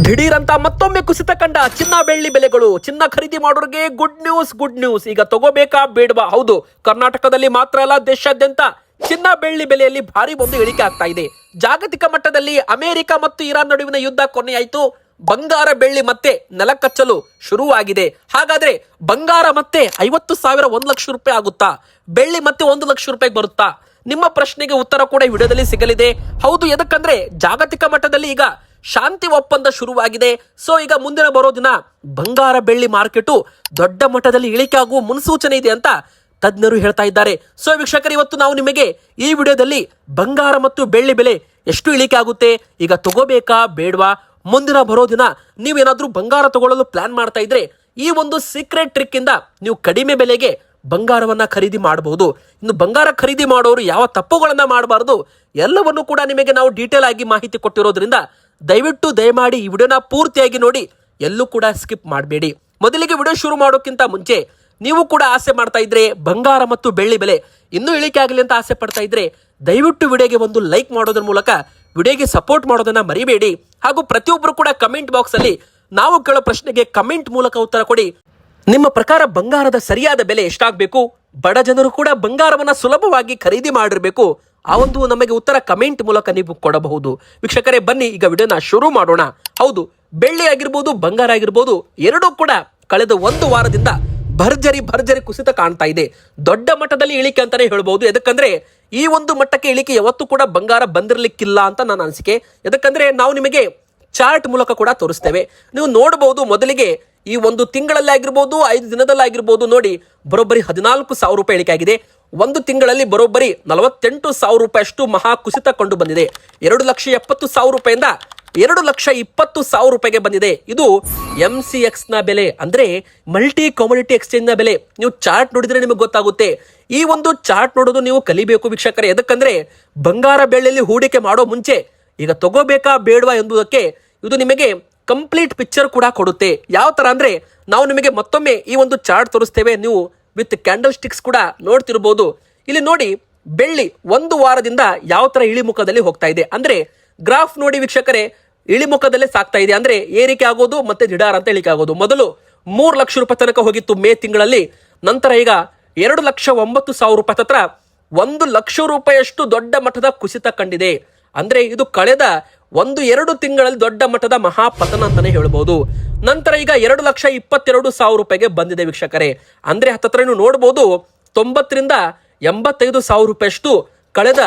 ದಿಢೀರ್ ಅಂತ ಮತ್ತೊಮ್ಮೆ ಕುಸಿತ ಕಂಡ ಚಿನ್ನ ಬೆಳ್ಳಿ ಬೆಲೆಗಳು. ಚಿನ್ನ ಖರೀದಿ ಮಾಡೋರಿಗೆ ಗುಡ್ ನ್ಯೂಸ್. ಈಗ ತಗೋಬೇಕಾ ಬೇಡವಾ? ಹೌದು, ಕರ್ನಾಟಕದಲ್ಲಿ ಮಾತ್ರ ಅಲ್ಲ, ದೇಶಾದ್ಯಂತ ಚಿನ್ನ ಬೆಳ್ಳಿ ಬೆಲೆಯಲ್ಲಿ ಭಾರಿ ಒಂದು ಇಳಿಕೆ ಆಗ್ತಾ ಇದೆ. ಜಾಗತಿಕ ಮಟ್ಟದಲ್ಲಿ ಅಮೆರಿಕ ಮತ್ತು ಇರಾನ್ ನಡುವಿನ ಯುದ್ಧ ಕೊನೆಯಾಯಿತು. ಬಂಗಾರ ಬೆಳ್ಳಿ ಮತ್ತೆ ನೆಲಕಚ್ಚಲು ಶುರುವಾಗಿದೆ. ಹಾಗಾದ್ರೆ ಬಂಗಾರ ಮತ್ತೆ 50,000 1 ಲಕ್ಷ ರೂಪಾಯಿ ಆಗುತ್ತಾ? ಬೆಳ್ಳಿ ಮತ್ತೆ 1 ಲಕ್ಷ ರೂಪಾಯಿಗೆ ಬರುತ್ತಾ? ನಿಮ್ಮ ಪ್ರಶ್ನೆಗೆ ಉತ್ತರ ಕೂಡ ಈ ವಿಡಿಯೋದಲ್ಲಿ ಸಿಗಲಿದೆ. ಹೌದು, ಎದಕ್ಕಂದ್ರೆ ಜಾಗತಿಕ ಮಟ್ಟದಲ್ಲಿ ಈಗ ಶಾಂತಿ ಒಪ್ಪಂದ ಶುರುವಾಗಿದೆ. ಸೊ ಈಗ ಮುಂದಿನ ಬರೋ ದಿನ ಬಂಗಾರ ಬೆಳ್ಳಿ ಮಾರ್ಕೆಟು ದೊಡ್ಡ ಮಟ್ಟದಲ್ಲಿ ಇಳಿಕೆ ಆಗುವ ಮುನ್ಸೂಚನೆ ಇದೆ ಅಂತ ತಜ್ಞರು ಹೇಳ್ತಾ ಇದ್ದಾರೆ. ಸೊ ವೀಕ್ಷಕರು, ಇವತ್ತು ನಾವು ನಿಮಗೆ ಈ ವಿಡಿಯೋದಲ್ಲಿ ಬಂಗಾರ ಮತ್ತು ಬೆಳ್ಳಿ ಬೆಲೆ ಎಷ್ಟು ಇಳಿಕೆ ಆಗುತ್ತೆ, ಈಗ ತಗೋಬೇಕಾ ಬೇಡವಾ, ಮುಂದಿನ ಬರೋ ದಿನ ನೀವೇನಾದ್ರೂ ಬಂಗಾರ ತಗೊಳ್ಳಲು ಪ್ಲಾನ್ ಮಾಡ್ತಾ ಇದ್ರೆ ಈ ಒಂದು ಸೀಕ್ರೆಟ್ ಟ್ರಿಕ್ ಇಂದ ನೀವು ಕಡಿಮೆ ಬೆಲೆಗೆ ಬಂಗಾರವನ್ನ ಖರೀದಿ ಮಾಡಬಹುದು. ಇನ್ನು ಬಂಗಾರ ಖರೀದಿ ಮಾಡೋರು ಯಾವ ತಪ್ಪುಗಳನ್ನ ಮಾಡಬಾರದು ಎಲ್ಲವನ್ನು ಕೂಡ ನಿಮಗೆ ನಾವು ಡೀಟೇಲ್ ಆಗಿ ಮಾಹಿತಿ ಕೊಟ್ಟಿರೋದ್ರಿಂದ ದಯಮಾಡಿ ಈ ವಿಡಿಯೋನ ಪೂರ್ತಿಯಾಗಿ ನೋಡಿ, ಎಲ್ಲೂ ಕೂಡ ಸ್ಕಿಪ್ ಮಾಡಬೇಡಿ. ಮೊದಲಿಗೆ ವಿಡಿಯೋ ಶುರು ಮಾಡೋಕ್ಕಿಂತ ಮುಂಚೆ ನೀವು ಕೂಡ ಆಸೆ ಮಾಡ್ತಾ ಇದ್ರೆ ಬಂಗಾರ ಮತ್ತು ಬೆಳ್ಳಿ ಬೆಲೆ ಇನ್ನೂ ಇಳಿಕೆ ಆಗಲಿ ಅಂತ ಆಸೆ ಪಡ್ತಾ ಇದ್ರೆ ದಯವಿಟ್ಟು ವಿಡಿಯೋಗೆ ಒಂದು ಲೈಕ್ ಮಾಡೋದ್ರ ಮೂಲಕ ವಿಡಿಯೋಗೆ ಸಪೋರ್ಟ್ ಮಾಡೋದನ್ನ ಮರಿಬೇಡಿ. ಹಾಗೂ ಪ್ರತಿಯೊಬ್ಬರು ಕೂಡ ಕಮೆಂಟ್ ಬಾಕ್ಸ್ ಅಲ್ಲಿ ನಾವು ಕೇಳೋ ಪ್ರಶ್ನೆಗೆ ಕಮೆಂಟ್ ಮೂಲಕ ಉತ್ತರ ಕೊಡಿ. ನಿಮ್ಮ ಪ್ರಕಾರ ಬಂಗಾರದ ಸರಿಯಾದ ಬೆಲೆ ಎಷ್ಟಾಗಬೇಕು? ಬಡ ಜನರು ಕೂಡ ಬಂಗಾರವನ್ನ ಸುಲಭವಾಗಿ ಖರೀದಿ ಮಾಡಿರಬೇಕು. ಆ ಒಂದು ನಮಗೆ ಉತ್ತರ ಕಮೆಂಟ್ ಮೂಲಕ ನೀವು ಕೊಡಬಹುದು. ವೀಕ್ಷಕರೇ, ಬನ್ನಿ ಈಗ ವಿಡಿಯೋನ ಶುರು ಮಾಡೋಣ. ಹೌದು, ಬೆಳ್ಳಿ ಆಗಿರ್ಬೋದು, ಬಂಗಾರ ಆಗಿರ್ಬೋದು, ಎರಡೂ ಕೂಡ ಕಳೆದ ಒಂದು ವಾರದಿಂದ ಭರ್ಜರಿ ಕುಸಿತ ಕಾಣ್ತಾ ಇದೆ. ದೊಡ್ಡ ಮಟ್ಟದಲ್ಲಿ ಇಳಿಕೆ ಅಂತಾನೆ ಹೇಳ್ಬಹುದು. ಎದಕ್ಕಂದ್ರೆ ಈ ಒಂದು ಮಟ್ಟಕ್ಕೆ ಇಳಿಕೆ ಯಾವತ್ತೂ ಕೂಡ ಬಂಗಾರ ಬಂದಿರಲಿಕ್ಕಿಲ್ಲ ಅಂತ ನನ್ನ ಅನಿಸಿಕೆ. ಎದಕ್ಕಂದ್ರೆ ನಾವು ನಿಮಗೆ ಚಾರ್ಟ್ ಮೂಲಕ ಕೂಡ ತೋರಿಸ್ತೇವೆ. ನೀವು ನೋಡಬಹುದು, ಮೊದಲಿಗೆ ಈ ಒಂದು ತಿಂಗಳಲ್ಲಿ ಆಗಿರ್ಬೋದು, 5 ದಿನದಲ್ಲಿ ಆಗಿರ್ಬೋದು, ನೋಡಿ ಬರೋಬ್ಬರಿ 14,000 ರೂಪಾಯಿ ಇಳಿಕೆ ಆಗಿದೆ. ಒಂದು ತಿಂಗಳಲ್ಲಿ ಬರೋಬ್ಬರಿ 48,000 ರೂಪಾಯಿ ಅಷ್ಟು ಮಹಾ ಕುಸಿತ ಕಂಡು ಬಂದಿದೆ. 2,70,000 ರೂಪಾಯಿಂದ 2,20,000 ರೂಪಾಯಿಗೆ ಬಂದಿದೆ. ಇದು MCX ನ ಬೆಲೆ, ಅಂದ್ರೆ ಮಲ್ಟಿ ಕಮೋಡಿಟಿ ಎಕ್ಸ್ಚೇಂಜ್ ನ ಬೆಲೆ. ನೀವು ಚಾರ್ಟ್ ನೋಡಿದ್ರೆ ನಿಮಗೆ ಗೊತ್ತಾಗುತ್ತೆ. ಈ ಒಂದು ಚಾರ್ಟ್ ನೋಡೋದು ನೀವು ಕಲಿಬೇಕು ವೀಕ್ಷಕರೇ. ಎದಕ್ಕಂದ್ರೆ ಬಂಗಾರ ಬೆಳ್ಳಿಯಲ್ಲಿ ಹೂಡಿಕೆ ಮಾಡೋ ಮುಂಚೆ ಈಗ ತಗೋಬೇಕಾ ಬೇಡವಾ ಎಂಬುದಕ್ಕೆ ಇದು ನಿಮಗೆ ಕಂಪ್ಲೀಟ್ ಪಿಕ್ಚರ್ ಕೂಡ ಕೊಡುತ್ತೆ. ಯಾವ ತರ ಅಂದ್ರೆ ನಾವು ನಿಮಗೆ ಮತ್ತೊಮ್ಮೆ ಈ ಒಂದು ಚಾರ್ಟ್ ತೋರಿಸ್ತೇವೆ. ನೀವು ವಿತ್ ಕ್ಯಾಂಡಲ್ ಸ್ಟಿಕ್ಸ್ ಕೂಡ ನೋಡ್ತಿರ್ಬೋದು. ಇಲ್ಲಿ ನೋಡಿ, ಬೆಳ್ಳಿ ಒಂದು ವಾರದಿಂದ ಯಾವ ತರ ಇಳಿಮುಖದಲ್ಲಿ ಹೋಗ್ತಾ ಇದೆ ಅಂದ್ರೆ ಗ್ರಾಫ್ ನೋಡಿ ವೀಕ್ಷಕರೇ, ಇಳಿಮುಖದಲ್ಲೇ ಸಾಕ್ತಾ ಇದೆ. ಅಂದ್ರೆ ಏರಿಕೆ ಆಗೋದು ಮತ್ತೆ ದಿಢಾರ್ ಅಂತ ಇಳಿಕೆ ಆಗೋದು. ಮೊದಲು 3 ಲಕ್ಷ ರೂಪಾಯಿ ತನಕ ಹೋಗಿತ್ತು ಮೇ ತಿಂಗಳಲ್ಲಿ. ನಂತರ ಈಗ 2,09,000 ರೂಪಾಯಿ ಹತ್ರ 1 ಲಕ್ಷ ರೂಪಾಯಿಯಷ್ಟು ದೊಡ್ಡ ಮಟ್ಟದ ಕುಸಿತ ಕಂಡಿದೆ. ಅಂದ್ರೆ ಇದು ಕಳೆದ 1-2 ತಿಂಗಳಲ್ಲಿ ದೊಡ್ಡ ಮಟ್ಟದ ಮಹಾಪತನ ಅಂತಾನೆ ಹೇಳ್ಬಹುದು. ನಂತರ ಈಗ 2,22,000 ರೂಪಾಯಿಗೆ ಬಂದಿದೆ ವೀಕ್ಷಕರೇ. ಅಂದ್ರೆ ಹತ್ತತ್ರ ನೀವು ನೋಡಬಹುದು 90ರಿಂದ 85,000 ರೂಪಾಯಿಯಷ್ಟು ಕಳೆದ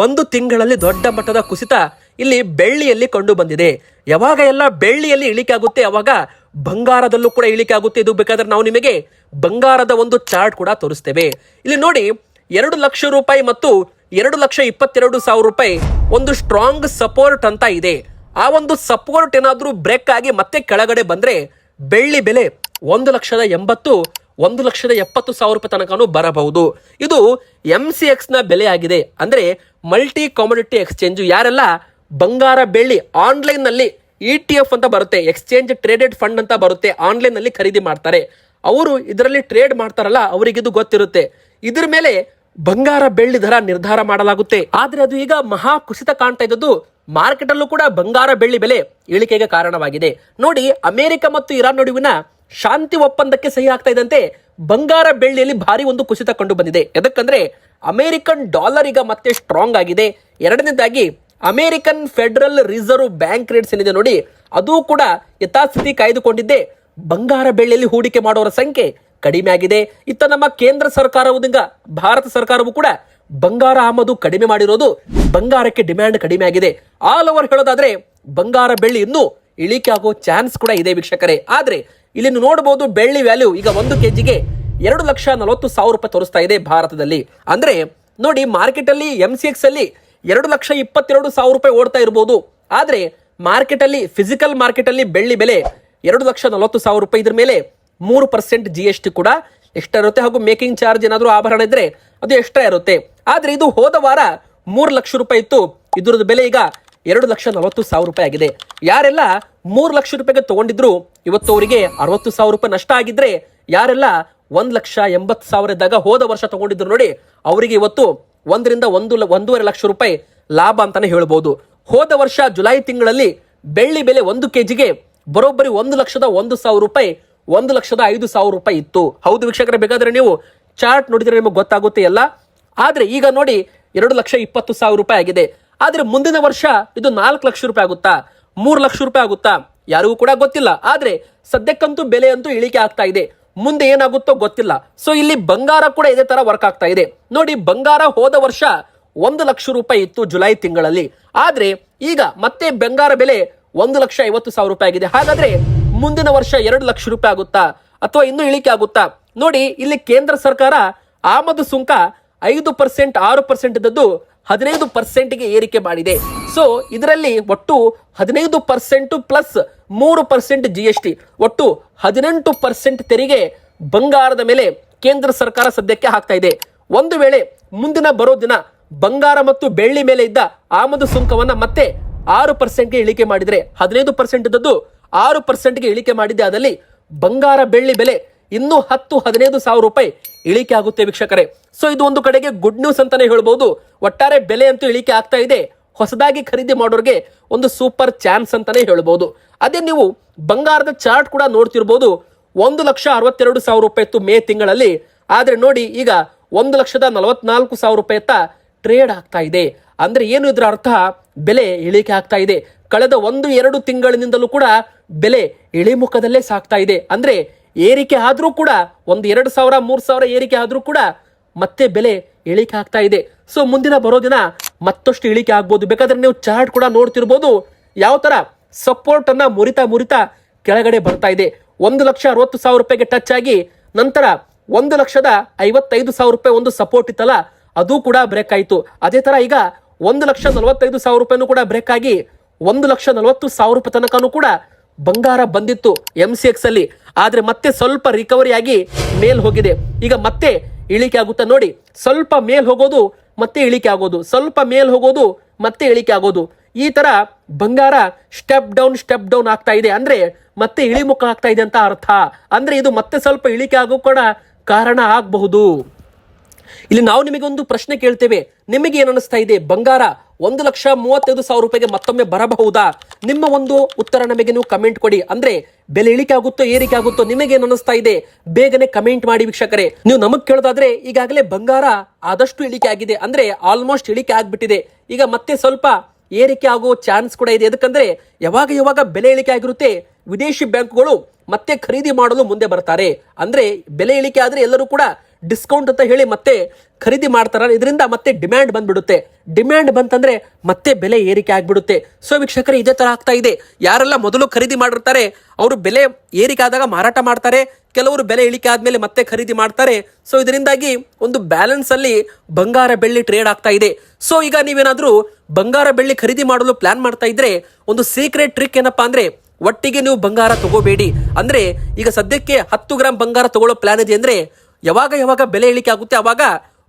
1 ತಿಂಗಳಲ್ಲಿ ದೊಡ್ಡ ಮಟ್ಟದ ಕುಸಿತ ಇಲ್ಲಿ ಬೆಳ್ಳಿಯಲ್ಲಿ ಕಂಡು ಬಂದಿದೆ. ಯಾವಾಗ ಎಲ್ಲ ಬೆಳ್ಳಿಯಲ್ಲಿ ಇಳಿಕೆ ಆಗುತ್ತೆ ಅವಾಗ ಬಂಗಾರದಲ್ಲೂ ಕೂಡ ಇಳಿಕೆ ಆಗುತ್ತೆ. ಇದು ಬೇಕಾದ್ರೆ ನಾವು ನಿಮಗೆ ಬಂಗಾರದ ಒಂದು ಚಾರ್ಟ್ ಕೂಡ ತೋರಿಸ್ತೇವೆ. ಇಲ್ಲಿ ನೋಡಿ, 2 ಲಕ್ಷ ರೂಪಾಯಿ ಮತ್ತು 2,22,000 ರೂಪಾಯಿ ಒಂದು ಸ್ಟ್ರಾಂಗ್ ಸಪೋರ್ಟ್ ಅಂತ ಇದೆ. ಆ ಒಂದು ಸಪೋರ್ಟ್ ಏನಾದ್ರೂ ಬ್ರೇಕ್ ಆಗಿ ಮತ್ತೆ ಕೆಳಗಡೆ ಬಂದ್ರೆ ಬೆಳ್ಳಿ ಬೆಲೆ 1,80,000 1,70,000 ರೂಪಾಯಿ ತನಕನೂ ಬರಬಹುದು. ಇದು MCX ನ ಬೆಲೆ ಆಗಿದೆ, ಅಂದ್ರೆ ಮಲ್ಟಿ ಕಾಮೋಡಿಟಿ ಎಕ್ಸ್ಚೇಂಜ್. ಯಾರೆಲ್ಲ ಬಂಗಾರ ಬೆಳ್ಳಿ ಆನ್ಲೈನ್ ನಲ್ಲಿ ETF ಅಂತ ಬರುತ್ತೆ, ಎಕ್ಸ್ಚೇಂಜ್ ಟ್ರೇಡೆಡ್ ಫಂಡ್ ಅಂತ ಬರುತ್ತೆ, ಆನ್ಲೈನ್ ನಲ್ಲಿ ಖರೀದಿ ಮಾಡ್ತಾರೆ, ಅವರು ಇದರಲ್ಲಿ ಟ್ರೇಡ್ ಮಾಡ್ತಾರಲ್ಲ, ಅವರಿಗೆ ಇದು ಗೊತ್ತಿರುತ್ತೆ. ಇದ್ರ ಮೇಲೆ ಬಂಗಾರ ಬೆಳ್ಳಿ ದರ ನಿರ್ಧಾರ ಮಾಡಲಾಗುತ್ತೆ. ಆದ್ರೆ ಅದು ಈಗ ಮಹಾ ಕುಸಿತ ಕಾಣ್ತಾ ಇದ್ದದ್ದು ಮಾರ್ಕೆಟ್ ಅಲ್ಲೂ ಕೂಡ ಬಂಗಾರ ಬೆಳ್ಳಿ ಬೆಲೆ ಇಳಿಕೆಗೆ ಕಾರಣವಾಗಿದೆ. ನೋಡಿ, ಅಮೆರಿಕ ಮತ್ತು ಇರಾನ್ ನಡುವಿನ ಶಾಂತಿ ಒಪ್ಪಂದಕ್ಕೆ ಸಹಿ ಆಗ್ತಾ ಇದ್ದಂತೆ ಬಂಗಾರ ಬೆಳ್ಳಿಯಲ್ಲಿ ಭಾರಿ ಒಂದು ಕುಸಿತ ಕಂಡು ಬಂದಿದೆ. ಯಾಕಂದ್ರೆ ಅಮೆರಿಕನ್ ಡಾಲರ್ ಈಗ ಮತ್ತೆ ಸ್ಟ್ರಾಂಗ್ ಆಗಿದೆ. ಎರಡನೇದಾಗಿ American federal reserve bank rates ಏನಿದೆ ನೋಡಿ, ಅದು ಕೂಡ ಯಥಾಸ್ಥಿತಿ ಕಾಯ್ದುಕೊಂಡಿದ್ದೆ. ಬಂಗಾರ ಬೆಳ್ಳಿಯಲ್ಲಿ ಹೂಡಿಕೆ ಮಾಡೋರ ಸಂಖ್ಯೆ ಕಡಿಮೆ ಆಗಿದೆ. ಇತ್ತ ನಮ್ಮ ಕೇಂದ್ರ ಸರ್ಕಾರದಿಂದ ಭಾರತ ಸರ್ಕಾರವು ಕೂಡ ಬಂಗಾರ ಆಮದು ಕಡಿಮೆ ಮಾಡಿರೋದು ಬಂಗಾರಕ್ಕೆ ಡಿಮ್ಯಾಂಡ್ ಕಡಿಮೆ ಆಗಿದೆ. ಆಲ್ ಓವರ್ ಹೇಳೋದಾದ್ರೆ ಬಂಗಾರ ಬೆಳ್ಳಿ ಇನ್ನೂ ಇಳಿಕೆ ಆಗೋ ಚಾನ್ಸ್ ಕೂಡ ಇದೆ ವೀಕ್ಷಕರೇ. ಆದ್ರೆ ಇಲ್ಲಿ ನೋಡಬಹುದು, ಬೆಳ್ಳಿ ವ್ಯಾಲ್ಯೂ ಈಗ 1 kgಗೆ 2,40,000 ರೂಪಾಯಿ ತೋರಿಸ್ತಾ ಇದೆ ಭಾರತದಲ್ಲಿ. ಅಂದ್ರೆ ನೋಡಿ, ಮಾರ್ಕೆಟ್ ಅಲ್ಲಿ MCX ಅಲ್ಲಿ 2,22,000 ರೂಪಾಯಿ ಓಡ್ತಾ ಇರಬಹುದು. ಆದ್ರೆ ಮಾರ್ಕೆಟ್ ಅಲ್ಲಿ, ಫಿಸಿಕಲ್ ಮಾರ್ಕೆಟ್ ಅಲ್ಲಿ ಬೆಳ್ಳಿ ಬೆಲೆ 2,40,000 ರೂಪಾಯಿ. ಇದ್ರ ಮೇಲೆ 3% GST ಕೂಡ ಎಕ್ಸ್ಟ್ರಾ ಇರುತ್ತೆ. ಹಾಗೂ ಮೇಕಿಂಗ್ ಚಾರ್ಜ್ ಏನಾದ್ರೂ ಆಭರಣ ಇದ್ರೆ ಅದು ಎಕ್ಸ್ಟ್ರಾ ಇರುತ್ತೆ. ಆದ್ರೆ ಇದು ಹೋದ ವಾರ 3 ಲಕ್ಷ ರೂಪಾಯಿ ಇತ್ತು. ಇದ್ರದ್ದು ಬೆಲೆ ಈಗ 2,40,000 ರೂಪಾಯಿ ಆಗಿದೆ. ಯಾರೆಲ್ಲ 3 ಲಕ್ಷ ರೂಪಾಯಿಗೆ ತಗೊಂಡಿದ್ರು ಇವತ್ತು ಅವರಿಗೆ 60,000 ರೂಪಾಯಿ ನಷ್ಟ ಆಗಿದ್ರೆ, ಯಾರೆಲ್ಲ 1,80,000 ಇದ್ದಾಗ ಹೋದ ವರ್ಷ ತಗೊಂಡಿದ್ರು ನೋಡಿ, ಅವರಿಗೆ ಇವತ್ತು 1 ರಿಂದ 1.5 ಲಕ್ಷ ರೂಪಾಯಿ ಲಾಭ ಅಂತಾನೆ ಹೇಳ್ಬಹುದು. ಹೋದ ವರ್ಷ ಜುಲೈ ತಿಂಗಳಲ್ಲಿ ಬೆಳ್ಳಿ ಬೆಲೆ 1 ಕೆಜಿಗೆ ಬರೋಬ್ಬರಿ 1,01,000 ರೂಪಾಯಿ, 1,05,000 ರೂಪಾಯಿ ಇತ್ತು. ಹೌದು ವೀಕ್ಷಕರೇ, ಬೇಕಾದ್ರೆ ನೀವು ಚಾರ್ಟ್ ನೋಡಿದ್ರೆ ನಿಮಗೆ ಗೊತ್ತಾಗುತ್ತೆ ಎಲ್ಲ. ಆದ್ರೆ ಈಗ ನೋಡಿ 2,20,000 ರೂಪಾಯಿ ಆಗಿದೆ. ಆದ್ರೆ ಮುಂದಿನ ವರ್ಷ ಇದು 4 ಲಕ್ಷ ರೂಪಾಯಿ ಆಗುತ್ತಾ, 3 ಲಕ್ಷ ರೂಪಾಯಿ ಆಗುತ್ತಾ, ಯಾರಿಗೂ ಕೂಡ ಗೊತ್ತಿಲ್ಲ. ಆದ್ರೆ ಸದ್ಯಕ್ಕಂತೂ ಬೆಲೆ ಅಂತೂ ಇಳಿಕೆ ಆಗ್ತಾ ಇದೆ. ಮುಂದೆ ಏನಾಗುತ್ತೋ ಗೊತ್ತಿಲ್ಲ. ಸೊ ಇಲ್ಲಿ ಬಂಗಾರ ಕೂಡ ಇದೇ ತರ ವರ್ಕ್ ಆಗ್ತಾ ಇದೆ. ನೋಡಿ, ಬಂಗಾರ ಹೋದ ವರ್ಷ 1 ಲಕ್ಷ ರೂಪಾಯಿ ಇತ್ತು ಜುಲೈ ತಿಂಗಳಲ್ಲಿ. ಆದ್ರೆ ಈಗ ಮತ್ತೆ ಬಂಗಾರ ಬೆಲೆ 1,50,000 ರೂಪಾಯಿ ಆಗಿದೆ. ಹಾಗಾದ್ರೆ ಮುಂದಿನ ವರ್ಷ 2 ಲಕ್ಷ ರೂಪಾಯಿ ಆಗುತ್ತಾ ಅಥವಾ ಇನ್ನೂ ಇಳಿಕೆ ಆಗುತ್ತಾ? ನೋಡಿ, ಇಲ್ಲಿ ಕೇಂದ್ರ ಸರ್ಕಾರ ಆಮದು ಸುಂಕ 5%, 6% ಇದ್ದದ್ದು 15%ಗೆ ಏರಿಕೆ ಮಾಡಿದೆ. ಸೊ ಇದರಲ್ಲಿ ಒಟ್ಟು 15% ಪ್ಲಸ್ 3% GST, ಒಟ್ಟು 18% ತೆರಿಗೆ ಬಂಗಾರದ ಮೇಲೆ ಕೇಂದ್ರ ಸರ್ಕಾರ ಸದ್ಯಕ್ಕೆ ಹಾಕ್ತಾ ಇದೆ. ಒಂದು ವೇಳೆ ಮುಂದಿನ ಬರೋ ದಿನ ಬಂಗಾರ ಮತ್ತು ಬೆಳ್ಳಿ ಮೇಲೆ ಇದ್ದ ಆಮದು ಸುಂಕವನ್ನ ಮತ್ತೆ 6%ಗೆ ಇಳಿಕೆ ಮಾಡಿದ್ರೆ, 15% ಇದ್ದದ್ದು 6%ಗೆ ಇಳಿಕೆ ಮಾಡಿದ್ದೆ ಆದಲ್ಲಿ ಬಂಗಾರ ಬೆಳ್ಳಿ ಬೆಲೆ ಇನ್ನೂ 10-15,000 ರೂಪಾಯಿ ಇಳಿಕೆ ಆಗುತ್ತೆ ವೀಕ್ಷಕರೇ. ಸೊ ಇದು ಒಂದು ಕಡೆಗೆ ಗುಡ್ ನ್ಯೂಸ್ ಅಂತಾನೆ ಹೇಳ್ಬೋದು. ಒಟ್ಟಾರೆ ಬೆಲೆ ಅಂತೂ ಇಳಿಕೆ ಆಗ್ತಾ ಇದೆ. ಹೊಸದಾಗಿ ಖರೀದಿ ಮಾಡೋರಿಗೆ ಒಂದು ಸೂಪರ್ ಚಾನ್ಸ್ ಅಂತಾನೆ ಹೇಳ್ಬೋದು. ಅದೇ ನೀವು ಬಂಗಾರದ ಚಾರ್ಟ್ ಕೂಡ ನೋಡ್ತಿರ್ಬೋದು. 1,62,000 ರೂಪಾಯಿ ಇತ್ತು ಮೇ ತಿಂಗಳಲ್ಲಿ. ಆದ್ರೆ ನೋಡಿ, ಈಗ 1,44,000 ರೂಪಾಯಿ ಟ್ರೇಡ್ ಆಗ್ತಾ ಇದೆ. ಅಂದ್ರೆ ಏನು ಇದರ ಅರ್ಥ? ಬೆಲೆ ಇಳಿಕೆ ಆಗ್ತಾ ಇದೆ. ಕಳೆದ 1-2 ತಿಂಗಳಿನಿಂದಲೂ ಕೂಡ ಬೆಲೆ ಇಳಿಮುಖದಲ್ಲೇ ಸಾಗ್ತಾ ಇದೆ. ಅಂದ್ರೆ ಏರಿಕೆ ಆದ್ರೂ ಕೂಡ 1,000-2,000-3,000 ಏರಿಕೆ ಆದ್ರೂ ಕೂಡ ಮತ್ತೆ ಬೆಲೆ ಇಳಿಕೆ ಆಗ್ತಾ ಇದೆ. ಸೊ ಮುಂದಿನ ಬರೋ ದಿನ ಮತ್ತಷ್ಟು ಇಳಿಕೆ ಆಗ್ಬೋದು. ಬೇಕಾದ್ರೆ ನೀವು ಚಾರ್ಟ್ ಕೂಡ ನೋಡ್ತಿರ್ಬೋದು. ಯಾವ ತರ ಸಪೋರ್ಟ್ ಅನ್ನ ಮುರಿತಾ ಕೆಳಗಡೆ ಬರ್ತಾ ಇದೆ. 1,60,000 ರೂಪಾಯಿಗೆ ಟಚ್ ಆಗಿ ನಂತರ 1,55,000 ರೂಪಾಯಿ ಒಂದು ಸಪೋರ್ಟ್ ಇತ್ತಲ್ಲ, ಅದು ಕೂಡ ಬ್ರೇಕ್ ಆಯಿತು. ಅದೇ ತರ ಈಗ 1,45,000 ರೂಪಾಯಿನೂ ಕೂಡ ಬ್ರೇಕ್ ಆಗಿ 1,40,000 ರೂಪಾಯಿ ತನಕನೂ ಕೂಡ ಬಂಗಾರ ಬಂದಿತ್ತು MCX ಅಲ್ಲಿ. ಆದ್ರೆ ಮತ್ತೆ ಸ್ವಲ್ಪ ರಿಕವರಿ ಆಗಿ ಮೇಲ್ ಹೋಗಿದೆ. ಈಗ ಮತ್ತೆ ಇಳಿಕೆ ಆಗುತ್ತಾ ನೋಡಿ. ಸ್ವಲ್ಪ ಮೇಲ್ ಹೋಗೋದು ಮತ್ತೆ ಇಳಿಕೆ ಆಗೋದು, ಸ್ವಲ್ಪ ಮೇಲ್ ಹೋಗೋದು ಮತ್ತೆ ಇಳಿಕೆ ಆಗೋದು. ಈ ತರ ಬಂಗಾರ ಸ್ಟೆಪ್ ಡೌನ್ ಆಗ್ತಾ ಇದೆ. ಅಂದ್ರೆ ಮತ್ತೆ ಇಳಿಮುಖ ಆಗ್ತಾ ಇದೆ ಅಂತ ಅರ್ಥ. ಅಂದ್ರೆ ಇದು ಮತ್ತೆ ಸ್ವಲ್ಪ ಇಳಿಕೆ ಆಗೋ ಕೂಡ ಕಾರಣ ಆಗಬಹುದು. ಇಲ್ಲಿ ನಾವು ನಿಮಗೆ ಒಂದು ಪ್ರಶ್ನೆ ಕೇಳ್ತೇವೆ, ನಿಮಗೆ ಏನು ಅನಿಸ್ತಾ ಇದೆ? ಬಂಗಾರ 1,35,000 ರೂಪಾಯಿಗೆ ಮತ್ತೊಮ್ಮೆ ಬರಬಹುದಾ? ನಿಮ್ಮ ಒಂದು ಉತ್ತರ ನಮಗೆ ನೀವು ಕಮೆಂಟ್ ಕೊಡಿ. ಅಂದ್ರೆ ಬೆಲೆ ಇಳಿಕೆ ಆಗುತ್ತೋ ಏರಿಕೆ ಆಗುತ್ತೋ ನಿಮಗೆ ಏನು ಅನಿಸ್ತಾ ಇದೆ? ಬೇಗನೆ ಕಮೆಂಟ್ ಮಾಡಿ ವೀಕ್ಷಕರೇ. ನೀವು ನಮಗ್ ಕೇಳೋದಾದ್ರೆ ಈಗಾಗಲೇ ಬಂಗಾರ ಆದಷ್ಟು ಇಳಿಕೆ ಆಗಿದೆ. ಅಂದ್ರೆ ಆಲ್ಮೋಸ್ಟ್ ಇಳಿಕೆ ಆಗ್ಬಿಟ್ಟಿದೆ. ಈಗ ಮತ್ತೆ ಸ್ವಲ್ಪ ಏರಿಕೆ ಆಗೋ ಚಾನ್ಸ್ ಕೂಡ ಇದೆ. ಯಾಕಂದ್ರೆ ಯಾವಾಗ ಬೆಲೆ ಇಳಿಕೆ ಆಗಿರುತ್ತೆ, ವಿದೇಶಿ ಬ್ಯಾಂಕ್ಗಳು ಮತ್ತೆ ಖರೀದಿ ಮಾಡಲು ಮುಂದೆ ಬರ್ತಾರೆ. ಅಂದ್ರೆ ಬೆಲೆ ಇಳಿಕೆ ಆದ್ರೆ ಎಲ್ಲರೂ ಕೂಡ ಡಿಸ್ಕೌಂಟ್ ಅಂತ ಹೇಳಿ ಮತ್ತೆ ಖರೀದಿ ಮಾಡ್ತಾರ. ಇದರಿಂದ ಮತ್ತೆ ಡಿಮ್ಯಾಂಡ್ ಬಂದ್ಬಿಡುತ್ತೆ. ಡಿಮ್ಯಾಂಡ್ ಬಂತಂದ್ರೆ ಮತ್ತೆ ಬೆಲೆ ಏರಿಕೆ ಆಗ್ಬಿಡುತ್ತೆ. ಸೊ ವೀಕ್ಷಕರೇ, ಇದೇ ತರ ಆಗ್ತಾ ಇದೆ. ಯಾರೆಲ್ಲ ಮೊದಲು ಖರೀದಿ ಮಾಡಿರ್ತಾರೆ ಅವರು ಬೆಲೆ ಏರಿಕೆ ಆದಾಗ ಮಾರಾಟ ಮಾಡ್ತಾರೆ. ಕೆಲವರು ಬೆಲೆ ಇಳಿಕೆ ಆದ್ಮೇಲೆ ಮತ್ತೆ ಖರೀದಿ ಮಾಡ್ತಾರೆ. ಸೊ ಇದರಿಂದಾಗಿ ಒಂದು ಬ್ಯಾಲೆನ್ಸ್ ಅಲ್ಲಿ ಬಂಗಾರ ಬೆಳ್ಳಿ ಟ್ರೇಡ್ ಆಗ್ತಾ ಇದೆ. ಸೊ ಈಗ ನೀವೇನಾದ್ರೂ ಬಂಗಾರ ಬೆಳ್ಳಿ ಖರೀದಿ ಮಾಡಲು ಪ್ಲಾನ್ ಮಾಡ್ತಾ ಇದ್ರೆ ಒಂದು ಸೀಕ್ರೆಟ್ ಟ್ರಿಕ್ ಏನಪ್ಪಾ ಅಂದ್ರೆ, ಒಟ್ಟಿಗೆ ನೀವು ಬಂಗಾರ ತಗೋಬೇಡಿ. ಅಂದ್ರೆ ಈಗ ಸದ್ಯಕ್ಕೆ 10 ಗ್ರಾಮ್ ಬಂಗಾರ ತಗೊಳ್ಳೋ ಪ್ಲಾನ್ ಇದೆ ಅಂದ್ರೆ ಯಾವಾಗ ಬೆಲೆ ಇಳಿಕೆ ಆಗುತ್ತೆ ಅವಾಗ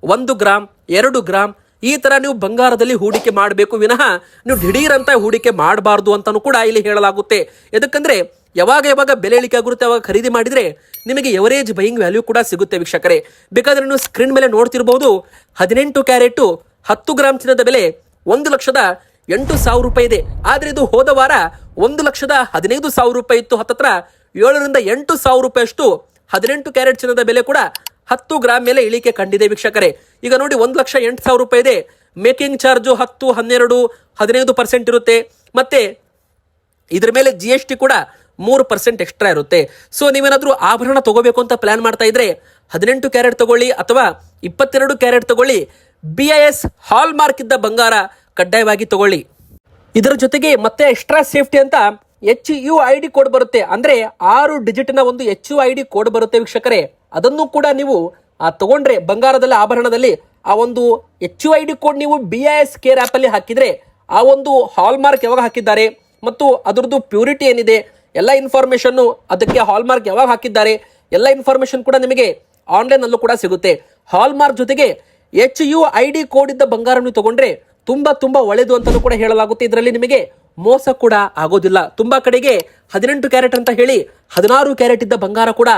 1 ಗ್ರಾಮ್ 2 ಗ್ರಾಮ್ ಈ ತರ ನೀವು ಬಂಗಾರದಲ್ಲಿ ಹೂಡಿಕೆ ಮಾಡಬೇಕು ವಿನಃ ನೀವು ದಿಢೀರಂತ ಹೂಡಿಕೆ ಮಾಡಬಾರ್ದು ಅಂತಾನು ಕೂಡ ಇಲ್ಲಿ ಹೇಳಲಾಗುತ್ತೆ. ಯಾಕಂದ್ರೆ ಯಾವಾಗ ಬೆಲೆ ಇಳಿಕೆ ಆಗುತ್ತೆ ಅವಾಗ ಖರೀದಿ ಮಾಡಿದ್ರೆ ನಿಮಗೆ ಎವರೇಜ್ ಬೈಯಿಂಗ್ ವ್ಯಾಲ್ಯೂ ಕೂಡ ಸಿಗುತ್ತೆ ವೀಕ್ಷಕರೇ. ಬೇಕಾದ್ರೆ ನೀವು ಸ್ಕ್ರೀನ್ ಮೇಲೆ ನೋಡ್ತಿರಬಹುದು. 18 ಕ್ಯಾರೆಟ್ 10 ಗ್ರಾಮ್ ಚಿನ್ನದ ಬೆಲೆ 1,08,000 ರೂಪಾಯಿ ಇದೆ. ಆದ್ರೆ ಇದು ಹೋದ ವಾರ 1,15,000 ರೂಪಾಯಿ ಇತ್ತು. ಹತ್ತತ್ರ 7,000-8,000 ರೂಪಾಯಿ ಅಷ್ಟು 18 ಕ್ಯಾರೆಟ್ ಚಿನ್ನದ ಬೆಲೆ ಕೂಡ 10 ಗ್ರಾಮ್ ಮೇಲೆ ಇಳಿಕೆ ಕಂಡಿದೆ ವೀಕ್ಷಕರೇ. ಈಗ ನೋಡಿ 1,08,000 ರೂಪಾಯಿ ಇದೆ. ಮೇಕಿಂಗ್ ಚಾರ್ಜು 10, 12, 15% ಇರುತ್ತೆ. ಮತ್ತೆ ಇದ್ರ ಮೇಲೆ GST ಕೂಡ 3% ಎಕ್ಸ್ಟ್ರಾ ಇರುತ್ತೆ. ಸೊ ನೀವೇನಾದ್ರೂ ಆಭರಣ ತಗೋಬೇಕು ಅಂತ ಪ್ಲಾನ್ ಮಾಡ್ತಾ ಇದ್ರೆ 18 ಕ್ಯಾರೆಟ್ ತಗೊಳ್ಳಿ ಅಥವಾ 22 ಕ್ಯಾರೆಟ್ ತಗೊಳ್ಳಿ. BIS ಹಾಲ್ ಮಾರ್ಕ್ ಇದ್ದ ಬಂಗಾರ ಕಡ್ಡಾಯವಾಗಿ ತಗೊಳ್ಳಿ. ಇದರ ಜೊತೆಗೆ ಮತ್ತೆ ಎಕ್ಸ್ಟ್ರಾ ಸೇಫ್ಟಿ ಅಂತ HUID ಕೋಡ್ ಬರುತ್ತೆ. ಅಂದ್ರೆ 6 ಡಿಜಿಟ್ನ ಒಂದು HUID ಕೋಡ್ ಬರುತ್ತೆ ವೀಕ್ಷಕರೇ. ಅದನ್ನು ಕೂಡ ನೀವು ತಗೊಂಡ್ರೆ ಬಂಗಾರದಲ್ಲಿ ಆಭರಣದಲ್ಲಿ ಆ ಒಂದು HUID ಕೋಡ್ ನೀವು BIS ಕೇರ್ ಆಪ್ ಅಲ್ಲಿ ಹಾಕಿದ್ರೆ ಆ ಒಂದು ಹಾಲ್ ಮಾರ್ಕ್ ಯಾವಾಗ ಹಾಕಿದ್ದಾರೆ ಮತ್ತು ಅದರದ್ದು ಪ್ಯೂರಿಟಿ ಏನಿದೆ ಎಲ್ಲ ಇನ್ಫಾರ್ಮೇಶನ್, ಅದಕ್ಕೆ ಹಾಲ್ ಮಾರ್ಕ್ ಯಾವಾಗ ಹಾಕಿದ್ದಾರೆ ಎಲ್ಲ ಇನ್ಫಾರ್ಮೇಶನ್ ಕೂಡ ನಿಮಗೆ ಆನ್ಲೈನ್ ಅಲ್ಲೂ ಕೂಡ ಸಿಗುತ್ತೆ. ಹಾಲ್ ಮಾರ್ಕ್ ಜೊತೆಗೆ HUID ಕೋಡ್ ಇದ್ದ ಬಂಗಾರ ನೀವು ತಗೊಂಡ್ರೆ ತುಂಬಾ ಒಳ್ಳೇದು ಅಂತಾನೂ ಕೂಡ ಹೇಳಲಾಗುತ್ತೆ. ಇದರಲ್ಲಿ ನಿಮಗೆ ಮೋಸ ಕೂಡ ಆಗೋದಿಲ್ಲ. ತುಂಬಾ ಕಡೆಗೆ 18 ಕ್ಯಾರೆಟ್ ಅಂತ ಹೇಳಿ 16 ಕ್ಯಾರೆಟ್ ಇದ್ದ ಬಂಗಾರ ಕೂಡ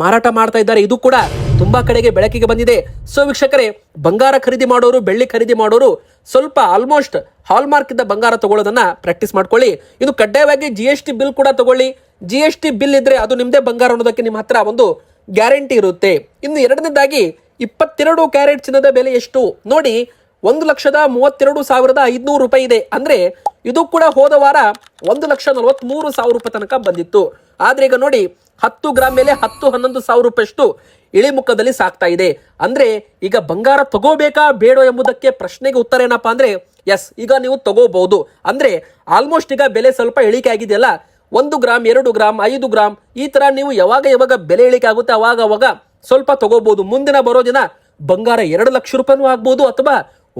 ಮಾರಾಟ ಮಾಡ್ತಾ ಇದ್ದಾರೆ. ಇದು ಕೂಡ ತುಂಬಾ ಕಡೆಗೆ ಬೆಳಕಿಗೆ ಬಂದಿದೆ. ಸೊ ವೀಕ್ಷಕರೇ, ಬಂಗಾರ ಖರೀದಿ ಮಾಡೋರು, ಬೆಳ್ಳಿ ಖರೀದಿ ಮಾಡೋರು ಸ್ವಲ್ಪ ಆಲ್ಮೋಸ್ಟ್ ಹಾಲ್ಮಾರ್ಕ್ ಇದ್ದ ಬಂಗಾರ ತಗೊಳ್ಳೋದನ್ನ ಪ್ರಾಕ್ಟೀಸ್ ಮಾಡ್ಕೊಳ್ಳಿ. ಇನ್ನು ಕಡ್ಡಾಯವಾಗಿ GST ಬಿಲ್ ಕೂಡ ತಗೊಳ್ಳಿ. GST ಬಿಲ್ ಇದ್ರೆ ಅದು ನಿಮ್ದೇ ಬಂಗಾರ ಅನ್ನೋದಕ್ಕೆ ನಿಮ್ಮ ಹತ್ರ ಒಂದು ಗ್ಯಾರಂಟಿ ಇರುತ್ತೆ. ಇನ್ನು ಎರಡನೇದಾಗಿ 22 ಕ್ಯಾರೆಟ್ ಚಿನ್ನದ ಬೆಲೆ ಎಷ್ಟು ನೋಡಿ, 1,32,500 ರೂಪಾಯಿ ಇದೆ. ಅಂದ್ರೆ ಇದು ಕೂಡ ಹೋದ ವಾರ 1,43,000 ರೂಪಾಯಿ ತನಕ ಬಂದಿತ್ತು. ಆದ್ರೆ ಈಗ ನೋಡಿ 10 ಗ್ರಾಮ್ ಮೇಲೆ 10-11 ಸಾವಿರ ರೂಪಾಯಿಷ್ಟು ಇಳಿಮುಖದಲ್ಲಿ ಸಾಕ್ತಾ ಇದೆ. ಅಂದ್ರೆ ಈಗ ಬಂಗಾರ ತಗೋಬೇಕಾ ಬೇಡ ಎಂಬುದಕ್ಕೆ ಪ್ರಶ್ನೆಗೆ ಉತ್ತರ ಏನಪ್ಪಾ ಅಂದ್ರೆ ಎಸ್, ಈಗ ನೀವು ತಗೋಬಹುದು. ಅಂದ್ರೆ ಆಲ್ಮೋಸ್ಟ್ ಈಗ ಬೆಲೆ ಸ್ವಲ್ಪ ಇಳಿಕೆ ಆಗಿದೆಯಲ್ಲ, 1 ಗ್ರಾಮ್ 2 ಗ್ರಾಮ್ 5 ಗ್ರಾಮ್ ಈ ತರ ನೀವು ಯಾವಾಗ ಬೆಲೆ ಇಳಿಕೆ ಆಗುತ್ತೆ ಅವಾಗ ಸ್ವಲ್ಪ ತಗೋಬಹುದು. ಮುಂದಿನ ಬರೋ ದಿನ ಬಂಗಾರ 2 ಲಕ್ಷ ರೂಪಾಯಿನೂ ಆಗ್ಬಹುದು ಅಥವಾ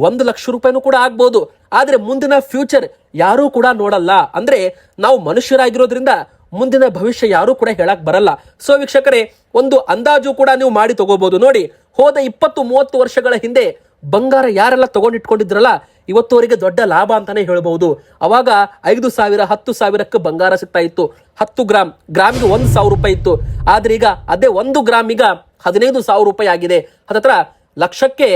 1 ಲಕ್ಷ ರೂಪಾಯಿನೂ ಕೂಡ ಆಗ್ಬಹುದು. ಆದ್ರೆ ಮುಂದಿನ ಫ್ಯೂಚರ್ ಯಾರೂ ಕೂಡ ನೋಡಲ್ಲ. ಅಂದ್ರೆ ನಾವು ಮನುಷ್ಯರಾಗಿರೋದ್ರಿಂದ ಮುಂದಿನ ಭವಿಷ್ಯ ಯಾರೂ ಕೂಡ ಹೇಳಕ್ ಬರಲ್ಲ. ಸೊ ವೀಕ್ಷಕರೇ, ಒಂದು ಅಂದಾಜು ಕೂಡ ನೀವು ಮಾಡಿ ತಗೋಬಹುದು. ನೋಡಿ, ಹೋದ 20-30 ವರ್ಷಗಳ ಹಿಂದೆ ಬಂಗಾರ ಯಾರೆಲ್ಲ ತಗೊಂಡಿಟ್ಕೊಂಡಿದ್ರಲ್ಲ, ಇವತ್ತುವರೆಗೆ ದೊಡ್ಡ ಲಾಭ ಅಂತಾನೆ ಹೇಳ್ಬಹುದು. ಅವಾಗ 5,000 10,000ಕ್ಕೆ ಬಂಗಾರ ಸಿಗ್ತಾ ಇತ್ತು. 10 ಗ್ರಾಮ್ಗೆ 1,000 ರೂಪಾಯಿ ಇತ್ತು. ಆದ್ರೆ ಈಗ ಅದೇ 1 ಗ್ರಾಮ್ ಈಗ 15,000 ರೂಪಾಯಿ ಆಗಿದೆ. ಹತ್ತತ್ರ ಲಕ್ಷಕ್ಕೆ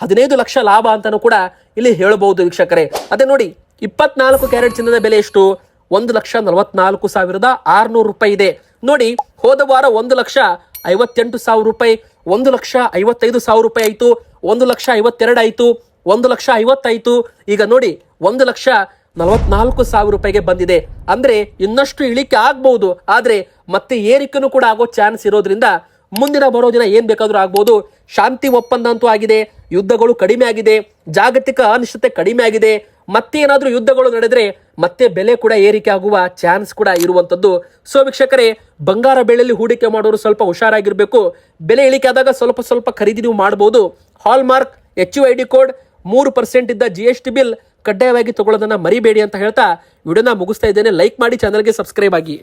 15 ಲಕ್ಷ ಲಾಭ ಅಂತಾನು ಕೂಡ ಇಲ್ಲಿ ಹೇಳಬಹುದು ವೀಕ್ಷಕರೇ. ಅದೇ ನೋಡಿ, 24 ಕ್ಯಾರೆಟ್ ಚಿನ್ನದ ಬೆಲೆ ಎಷ್ಟು? 1,44,600 ರೂಪಾಯಿ ಇದೆ. ನೋಡಿ, ಹೋದ ವಾರ 1,58,000 ರೂಪಾಯಿ, 1,55,000 ರೂಪಾಯಿ ಆಯ್ತು, 1,52,000 ಆಯ್ತು, 1,50,000 ಆಯ್ತು. ಈಗ ನೋಡಿ 1,44,000 ರೂಪಾಯಿಗೆ ಬಂದಿದೆ. ಅಂದ್ರೆ ಇನ್ನಷ್ಟು ಇಳಿಕೆ ಆಗ್ಬಹುದು, ಆದ್ರೆ ಮತ್ತೆ ಏರಿಕೆನೂ ಕೂಡ ಆಗೋ ಚಾನ್ಸ್ ಇರೋದ್ರಿಂದ ಮುಂದಿನ ಬರೋ ದಿನ ಏನ್ ಬೇಕಾದ್ರೂ ಆಗ್ಬಹುದು. ಶಾಂತಿ ಒಪ್ಪಂದ ಅಂತೂ ಆಗಿದೆ, ಯುದ್ಧಗಳು ಕಡಿಮೆ ಆಗಿದೆ, ಜಾಗತಿಕ ಅನಿಶ್ಚಿತತೆ ಕಡಿಮೆ ಆಗಿದೆ. ಮತ್ತೆ ಏನಾದ್ರೂ ಯುದ್ಧಗಳು ನಡೆದ್ರೆ ಮತ್ತೆ ಬೆಲೆ ಕೂಡ ಏರಿಕೆ ಆಗುವ ಚಾನ್ಸ್ ಕೂಡ ಇರುವಂತದ್ದು. ಸೊ ವೀಕ್ಷಕರೇ, ಬಂಗಾರ ಬೆಳೆಯಲ್ಲಿ ಹೂಡಿಕೆ ಮಾಡೋರು ಸ್ವಲ್ಪ ಹುಷಾರಾಗಿರ್ಬೇಕು. ಬೆಲೆ ಇಳಿಕೆ ಆದಾಗ ಸ್ವಲ್ಪ ಖರೀದಿ ನೀವು ಮಾಡಬಹುದು. ಹಾಲ್ಮಾರ್ಕ್ HUID ಕೋಡ್ 3% ಇದ್ದ GST ಬಿಲ್ ಕಡ್ಡಾಯವಾಗಿ ತಗೊಳ್ಳೋದನ್ನ ಮರಿಬೇಡಿ ಅಂತ ಹೇಳ್ತಾ ವಿಡಿಯೋನ ಮುಗಿಸ್ತಾ ಇದ್ದೇನೆ. ಲೈಕ್ ಮಾಡಿ, ಚಾನಲ್ಗೆ ಸಬ್ಸ್ಕ್ರೈಬ್ ಆಗಿ.